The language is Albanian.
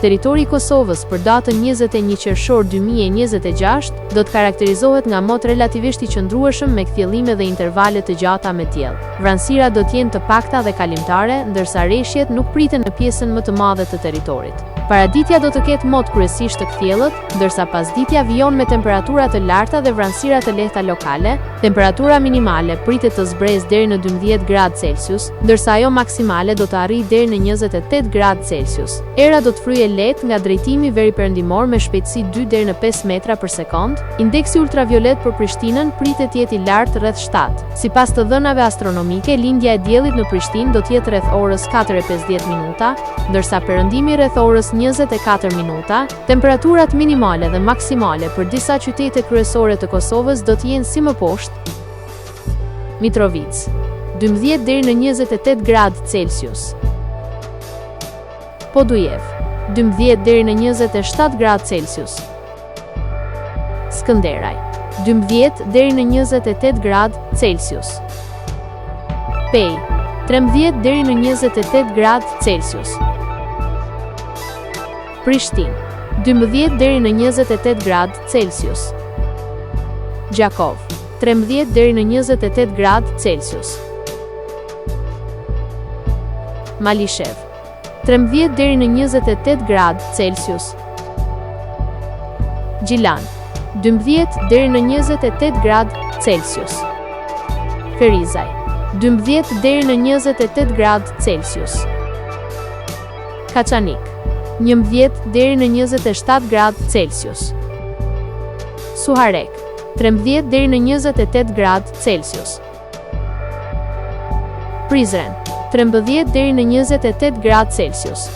Territori i Kosovës për datën 21 qershor 2026 do të karakterizohet nga mot relativisht i qëndrueshëm me kthjellime dhe intervale të gjata me diell. Vranësira do të jenë të pakta dhe kalimtare, ndërsa reshjet nuk priten në pjesën më të madhe të territorit. Paraditja do të ketë mot kryesisht të kthjellët, ndërsa pasditja vijon me temperatura të larta dhe vranësira të lehta lokale. Temperatura minimale pritet të zbresë deri në 12 gradë Celsius, ndërsa ajo maksimale do të arrijë deri në 28 gradë Celsius. Era do të fryjë lehtë nga drejtimi veriperëndimor me shpejtësi 2 deri në 5 metra për sekond. Indeksi ultraviolet për Prishtinën pritet të jetë i lartë rreth 7. Sipas të dhënave astronomike, lindja e diellit në Prishtinë do të jetë rreth orës 4:50 minuta, ndërsa perëndimi rreth orës 24 minuta. Temperaturat minimale dhe maksimale për disa qytete kryesore të Kosovës do të jenë si më poshtë: Mitrovica 12 deri në 28 gradë Celsius, Podujev 12 deri në 27 gradë Celsius, Skënderaj 12 deri në 28 gradë Celsius, Pej 13 deri në 28 gradë Celsius, Prishtinë 12 deri në 28 gradë Celsius, Gjakov 13 deri në 28 gradë Celsius, Malishev 13 deri në 28 gradë Celsius, Gjilan 12 deri në 28 gradë Celsius, Ferizaj 12 deri në 28 gradë Celsius, Kaçanik 11 deri në 27 gradë Celsius, Suharek 13 deri në 28 gradë Celsius, Prizren 13 deri në 28 gradë Celsius.